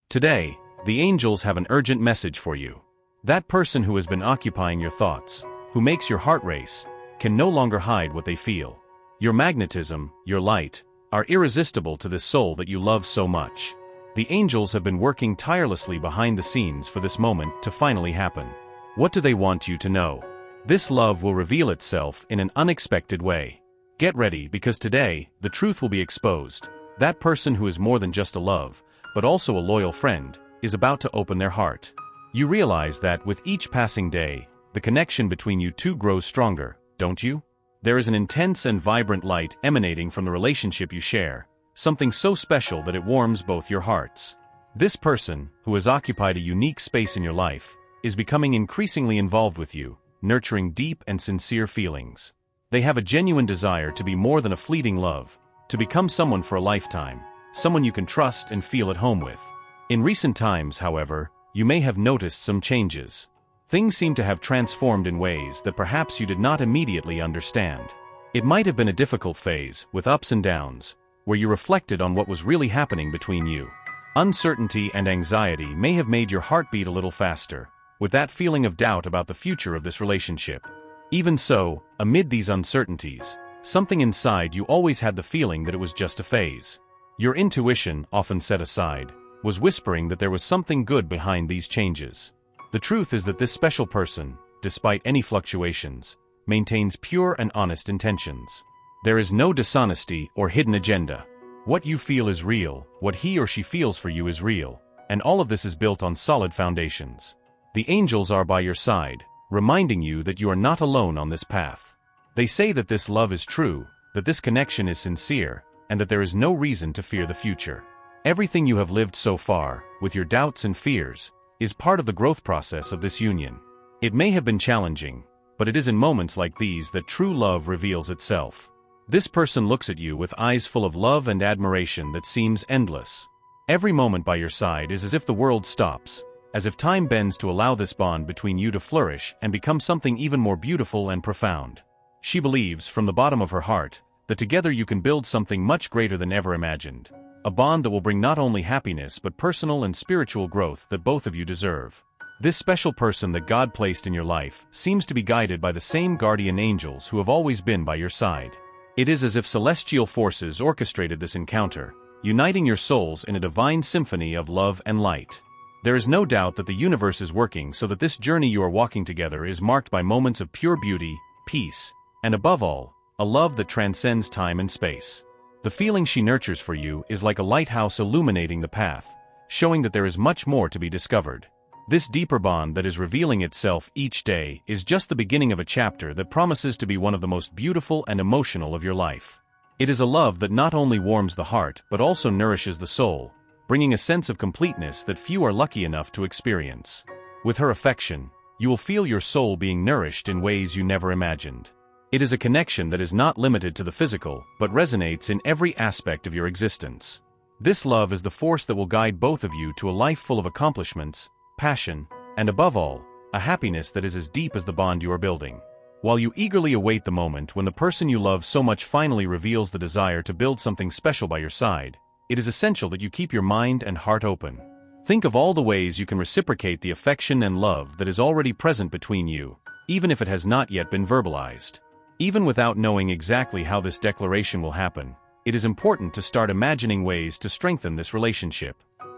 Today, the angels have an urgent message for you. That person who has been occupying your thoughts, who makes your heart race, can no longer hide what they feel. Your magnetism, your light, are irresistible to this soul that you love so much. The angels have been working tirelessly behind the scenes for this moment to finally happen. What do they want you to know? This love will reveal itself in an unexpected way. Get ready, because today, the truth will be exposed. That person who is more than just a love, but also a loyal friend, is about to open their heart. You realize that with each passing day, the connection between you two grows stronger, don't you? There is an intense and vibrant light emanating from the relationship you share, something so special that it warms both your hearts. This person, who has occupied a unique space in your life, is becoming increasingly involved with you, nurturing deep and sincere feelings. They have a genuine desire to be more than a fleeting love, to become someone for a lifetime, someone you can trust and feel at home with. In recent times, however, you may have noticed some changes. Things seem to have transformed in ways that perhaps you did not immediately understand. It might have been a difficult phase, with ups and downs, where you reflected on what was really happening between you. Uncertainty and anxiety may have made your heart beat a little faster, with that feeling of doubt about the future of this relationship. Even so, amid these uncertainties, something inside you always had the feeling that it was just a phase. Your intuition, often set aside, was whispering that there was something good behind these changes. The truth is that this special person, despite any fluctuations, maintains pure and honest intentions. There is no dishonesty or hidden agenda. What you feel is real, what he or she feels for you is real, and all of this is built on solid foundations. The angels are by your side, reminding you that you are not alone on this path. They say that this love is true, that this connection is sincere, and that there is no reason to fear the future. Everything you have lived so far, with your doubts and fears, is part of the growth process of this union. It may have been challenging, but it is in moments like these that true love reveals itself. This person looks at you with eyes full of love and admiration that seems endless. Every moment by your side is as if the world stops, as if time bends to allow this bond between you to flourish and become something even more beautiful and profound. She believes, from the bottom of her heart, that together you can build something much greater than ever imagined. A bond that will bring not only happiness but personal and spiritual growth that both of you deserve. This special person that God placed in your life seems to be guided by the same guardian angels who have always been by your side. It is as if celestial forces orchestrated this encounter, uniting your souls in a divine symphony of love and light. There is no doubt that the universe is working so that this journey you are walking together is marked by moments of pure beauty, peace, and above all, a love that transcends time and space. The feeling she nurtures for you is like a lighthouse illuminating the path, showing that there is much more to be discovered. This deeper bond that is revealing itself each day is just the beginning of a chapter that promises to be one of the most beautiful and emotional of your life. It is a love that not only warms the heart but also nourishes the soul, bringing a sense of completeness that few are lucky enough to experience. With her affection, you will feel your soul being nourished in ways you never imagined. It is a connection that is not limited to the physical, but resonates in every aspect of your existence. This love is the force that will guide both of you to a life full of accomplishments, passion, and above all, a happiness that is as deep as the bond you are building. While you eagerly await the moment when the person you love so much finally reveals the desire to build something special by your side, it is essential that you keep your mind and heart open. Think of all the ways you can reciprocate the affection and love that is already present between you, even if it has not yet been verbalized. Even without knowing exactly how this declaration will happen, it is important to start imagining ways to strengthen this relationship.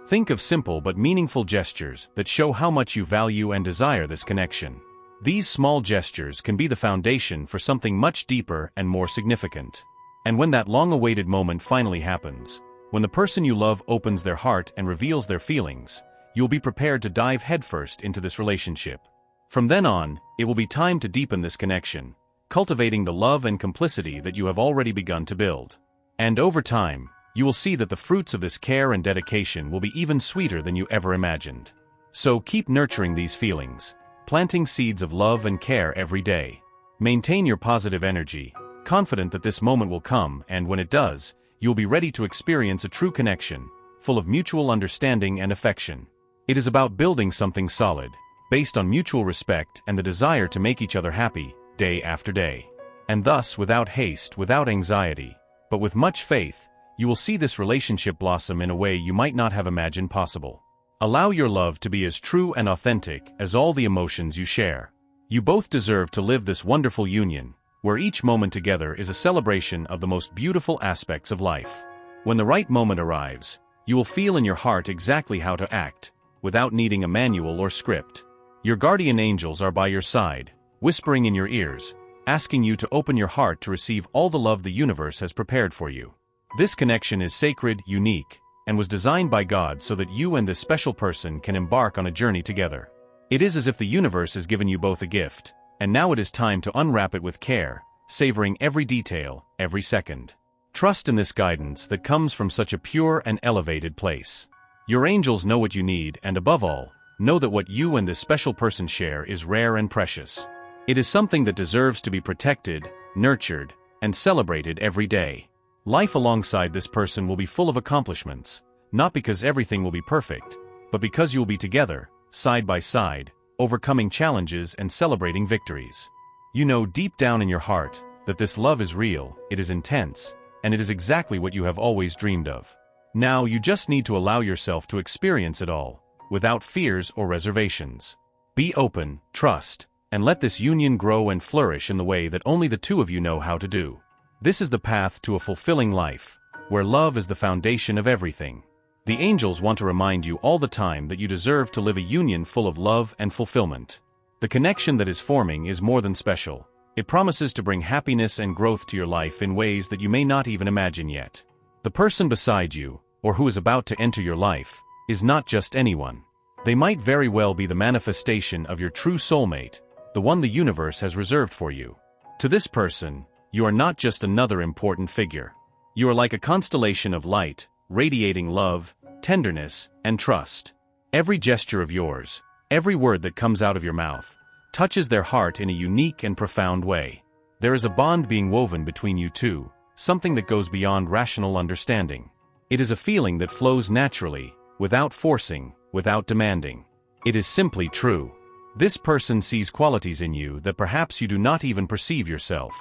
Think of simple but meaningful gestures that show how much you value and desire this connection. These small gestures can be the foundation for something much deeper and more significant. And when that long-awaited moment finally happens, when the person you love opens their heart and reveals their feelings, you'll be prepared to dive headfirst into this relationship. From then on, it will be time to deepen this connection, cultivating the love and complicity that you have already begun to build. And over time, you will see that the fruits of this care and dedication will be even sweeter than you ever imagined. So keep nurturing these feelings, planting seeds of love and care every day. Maintain your positive energy, confident that this moment will come, and when it does, you'll be ready to experience a true connection, full of mutual understanding and affection. It is about building something solid, based on mutual respect and the desire to make each other happy, day after day. And thus, without haste, without anxiety, but with much faith, you will see this relationship blossom in a way you might not have imagined possible. Allow your love to be as true and authentic as all the emotions you share. You both deserve to live this wonderful union, where each moment together is a celebration of the most beautiful aspects of life. When the right moment arrives, you will feel in your heart exactly how to act, without needing a manual or script. Your guardian angels are by your side, whispering in your ears, asking you to open your heart to receive all the love the universe has prepared for you. This connection is sacred, unique, and was designed by God so that you and this special person can embark on a journey together. It is as if the universe has given you both a gift, and now it is time to unwrap it with care, savoring every detail, every second. Trust in this guidance that comes from such a pure and elevated place. Your angels know what you need, and above all, know that what you and this special person share is rare and precious. It is something that deserves to be protected, nurtured, and celebrated every day. Life alongside this person will be full of accomplishments, not because everything will be perfect, but because you will be together, side by side, overcoming challenges and celebrating victories. You know deep down in your heart that this love is real, it is intense, and it is exactly what you have always dreamed of. Now you just need to allow yourself to experience it all, without fears or reservations. Be open, trust, and let this union grow and flourish in the way that only the two of you know how to do. This is the path to a fulfilling life, where love is the foundation of everything. The angels want to remind you all the time that you deserve to live a union full of love and fulfillment. The connection that is forming is more than special. It promises to bring happiness and growth to your life in ways that you may not even imagine yet. The person beside you, or who is about to enter your life, is not just anyone. They might very well be the manifestation of your true soulmate, the one the universe has reserved for you. To this person, you are not just another important figure. You are like a constellation of light, radiating love, tenderness, and trust. Every gesture of yours, every word that comes out of your mouth, touches their heart in a unique and profound way. There is a bond being woven between you two, something that goes beyond rational understanding. It is a feeling that flows naturally, without forcing, without demanding. It is simply true. This person sees qualities in you that perhaps you do not even perceive yourself.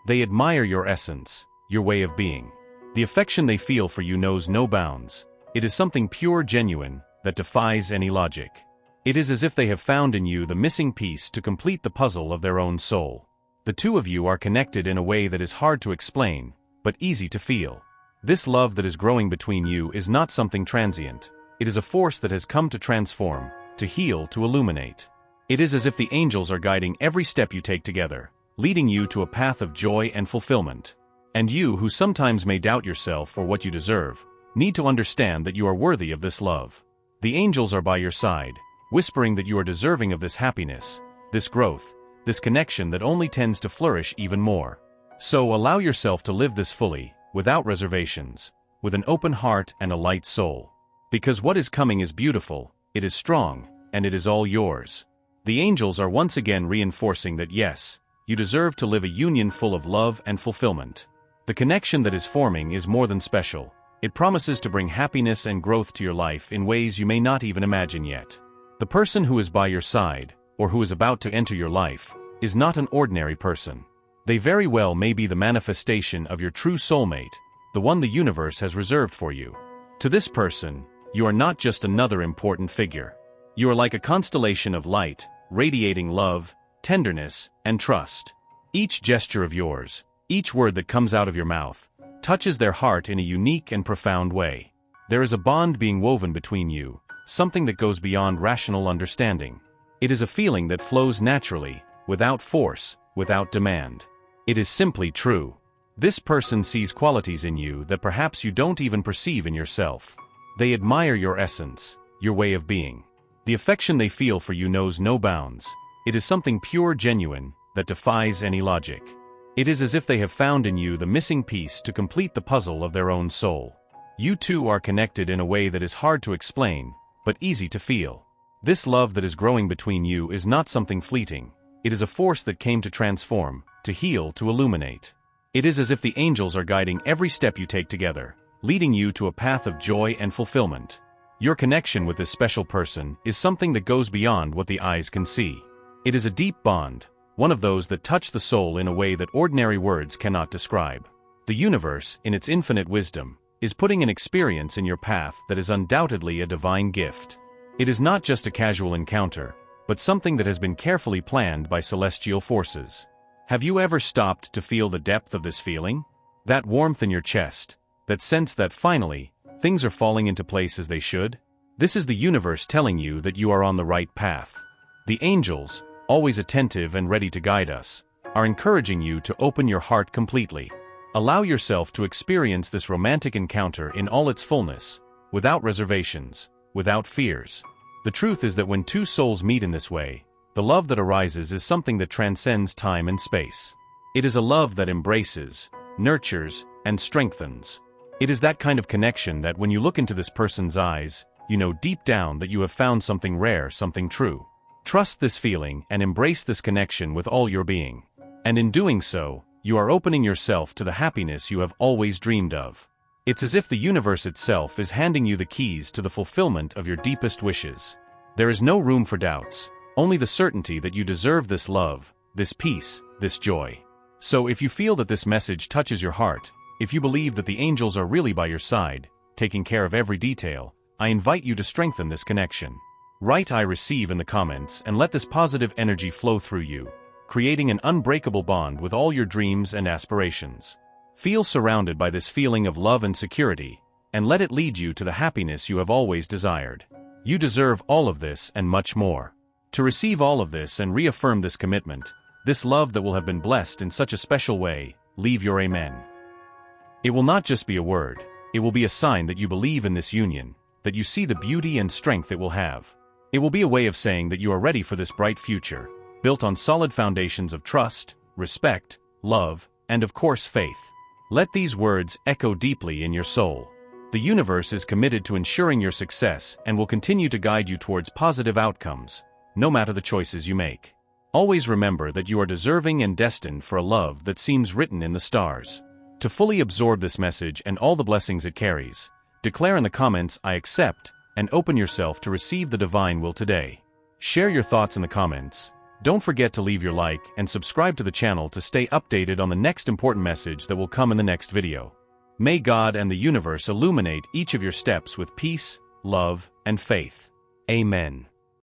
They admire your essence, your way of being. The affection they feel for you knows no bounds. It is something pure, genuine, that defies any logic. It is as if they have found in you the missing piece to complete the puzzle of their own soul. The two of you are connected in a way that is hard to explain, but easy to feel. This love that is growing between you is not something transient. It is a force that has come to transform, to heal, to illuminate. It is as if the angels are guiding every step you take together, leading you to a path of joy and fulfillment. And you, who sometimes may doubt yourself or what you deserve, need to understand that you are worthy of this love. The angels are by your side, whispering that you are deserving of this happiness, this growth, this connection that only tends to flourish even more. So allow yourself to live this fully, without reservations, with an open heart and a light soul. Because what is coming is beautiful, it is strong, and it is all yours. The angels are once again reinforcing that yes, you deserve to live a union full of love and fulfillment. The connection that is forming is more than special. It promises to bring happiness and growth to your life in ways you may not even imagine yet. The person who is by your side, or who is about to enter your life, is not an ordinary person. They very well may be the manifestation of your true soulmate, the one the universe has reserved for you. To this person, you are not just another important figure. You are like a constellation of light, radiating love, tenderness, and trust. Each gesture of yours, each word that comes out of your mouth, touches their heart in a unique and profound way. There is a bond being woven between you, something that goes beyond rational understanding. It is a feeling that flows naturally, without force, without demand. It is simply true. This person sees qualities in you that perhaps you don't even perceive in yourself. They admire your essence, your way of being. The affection they feel for you knows no bounds. It is something pure, genuine, that defies any logic. It is as if they have found in you the missing piece to complete the puzzle of their own soul. You two are connected in a way that is hard to explain, but easy to feel. This love that is growing between you is not something fleeting. It is a force that came to transform, to heal, to illuminate. It is as if the angels are guiding every step you take together, leading you to a path of joy and fulfillment. Your connection with this special person is something that goes beyond what the eyes can see. It is a deep bond, one of those that touch the soul in a way that ordinary words cannot describe. The universe, in its infinite wisdom, is putting an experience in your path that is undoubtedly a divine gift. It is not just a casual encounter, but something that has been carefully planned by celestial forces. Have you ever stopped to feel the depth of this feeling? That warmth in your chest, that sense that finally, things are falling into place as they should? This is the universe telling you that you are on the right path. The angels, always attentive and ready to guide us, are encouraging you to open your heart completely. Allow yourself to experience this romantic encounter in all its fullness, without reservations, without fears. The truth is that when two souls meet in this way, the love that arises is something that transcends time and space. It is a love that embraces, nurtures, and strengthens. It is that kind of connection that when you look into this person's eyes, you know deep down that you have found something rare, something true. Trust this feeling and embrace this connection with all your being. And in doing so, you are opening yourself to the happiness you have always dreamed of. It's as if the universe itself is handing you the keys to the fulfillment of your deepest wishes. There is no room for doubts, only the certainty that you deserve this love, this peace, this joy. So if you feel that this message touches your heart, if you believe that the angels are really by your side, taking care of every detail, I invite you to strengthen this connection. Write "I receive" in the comments and let this positive energy flow through you, creating an unbreakable bond with all your dreams and aspirations. Feel surrounded by this feeling of love and security, and let it lead you to the happiness you have always desired. You deserve all of this and much more. To receive all of this and reaffirm this commitment, this love that will have been blessed in such a special way, leave your amen. It will not just be a word, it will be a sign that you believe in this union, that you see the beauty and strength it will have. It will be a way of saying that you are ready for this bright future, built on solid foundations of trust, respect, love, and of course faith. Let these words echo deeply in your soul. The universe is committed to ensuring your success and will continue to guide you towards positive outcomes, no matter the choices you make. Always remember that you are deserving and destined for a love that seems written in the stars. To fully absorb this message and all the blessings it carries, declare in the comments "I accept" and open yourself to receive the divine will today. Share your thoughts in the comments. Don't forget to leave your like and subscribe to the channel to stay updated on the next important message that will come in the next video. May God and the universe illuminate each of your steps with peace, love, and faith. Amen.